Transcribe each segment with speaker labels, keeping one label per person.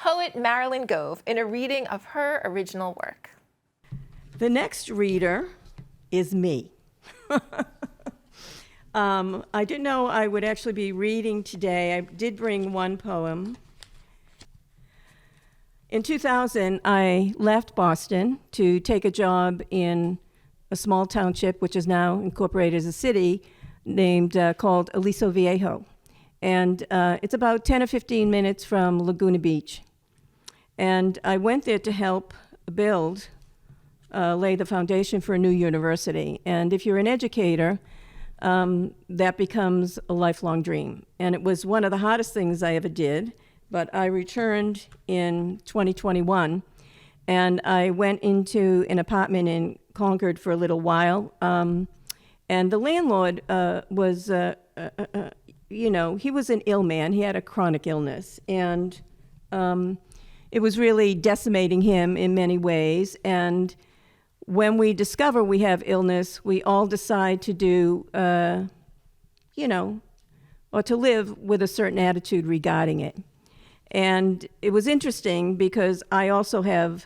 Speaker 1: Poet Marilyn Gove in a reading of her original work.
Speaker 2: The next reader is me. I didn't know I would actually be reading today. I did bring one poem. In 2000, I left Boston to take a job in a small township, which is now incorporated as a city, called Aliso Viejo. And it's about 10 or 15 minutes from Laguna Beach. And I went there to help lay the foundation for a new university. And if you're an educator, that becomes a lifelong dream. And it was one of the hardest things I ever did, but I returned in 2021, and I went into an apartment in Concord for a little while. And the landlord was, he was an ill man. He had a chronic illness, and it was really decimating him in many ways. And when we discover we have illness, we all decide to do, or to live with a certain attitude regarding it. And it was interesting because I also have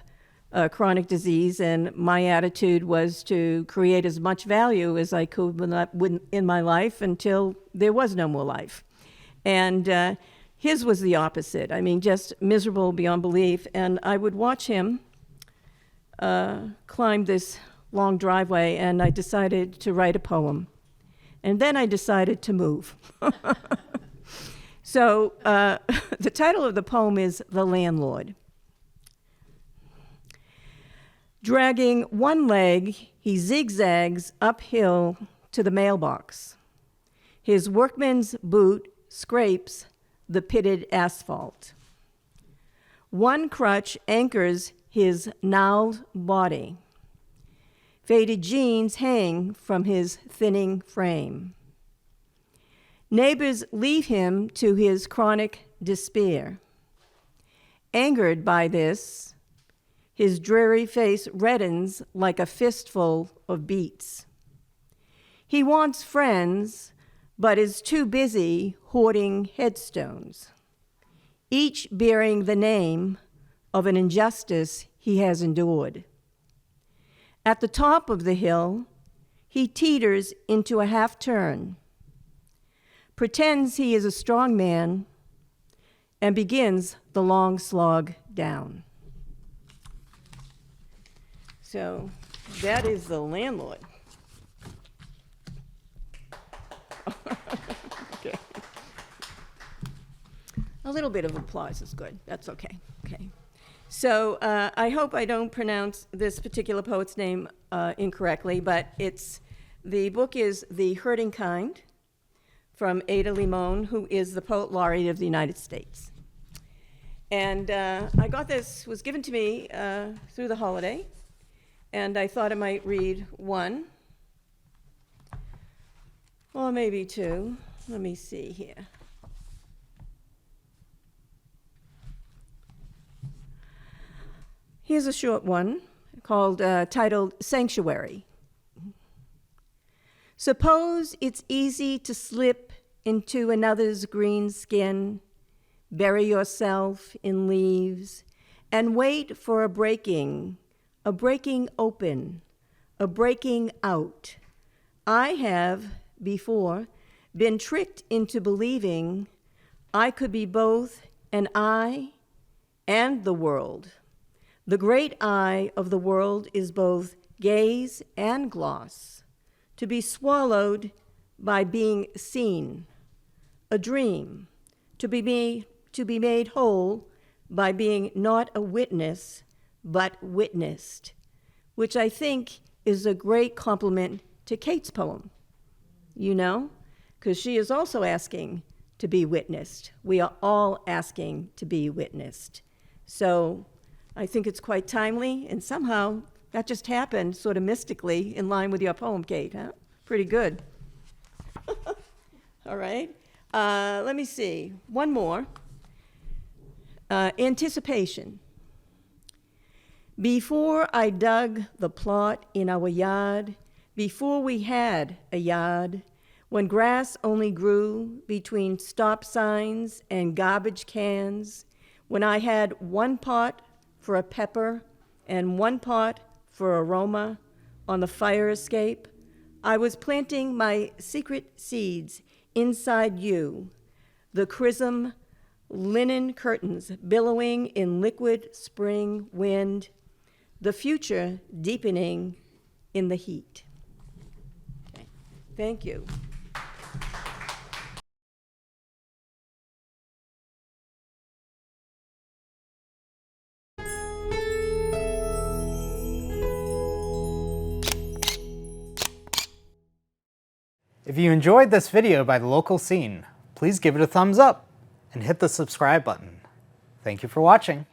Speaker 2: chronic disease, and my attitude was to create as much value as I could in my life until there was no more life. And his was the opposite. I mean, just miserable beyond belief. And I would watch him climb this long driveway, and I decided to write a poem. And then I decided to move. So the title of the poem is The Landlord. Dragging one leg, he zigzags uphill to the mailbox. His workman's boot scrapes the pitted asphalt. One crutch anchors his gnarled body. Faded jeans hang from his thinning frame. Neighbors leave him to his chronic despair. Angered by this, his dreary face reddens like a fistful of beets. He wants friends, but is too busy hoarding headstones, each bearing the name of an injustice he has endured. At the top of the hill, he teeters into a half-turn, pretends he is a strong man, and begins the long slog down. So that is The Landlord. Okay. A little bit of applause is good. That's okay. Okay. So I hope I don't pronounce this particular poet's name incorrectly, but the book is The Hurting Kind, from Ada Limon, who is the Poet Laureate of the United States. And I got this, was given to me through the holiday, and I thought I might read one, or maybe two. Let me see here. Here's a short one titled Sanctuary. Suppose it's easy to slip into another's green skin, bury yourself in leaves, and wait for a breaking open, a breaking out. I have, before, been tricked into believing I could be both an eye and the world. The great eye of the world is both gaze and gloss, to be swallowed by being seen, a dream, to be made whole by being not a witness, but witnessed, which I think is a great compliment to Kate's poem, because she is also asking to be witnessed. We are all asking to be witnessed. So I think it's quite timely, and somehow that just happened sort of mystically in line with your poem, Kate, huh? Pretty good. All right. Let me see. One more. Anticipation. Before I dug the plot in our yard, before we had a yard, when grass only grew between stop signs and garbage cans, when I had one pot for a pepper and one pot for aroma on the fire escape, I was planting my secret seeds inside you, the chrism linen curtains billowing in liquid spring wind, the future deepening in the heat. Okay. Thank you.
Speaker 3: If you enjoyed this video by The Local Scene, please give it a thumbs up and hit the subscribe button. Thank you for watching.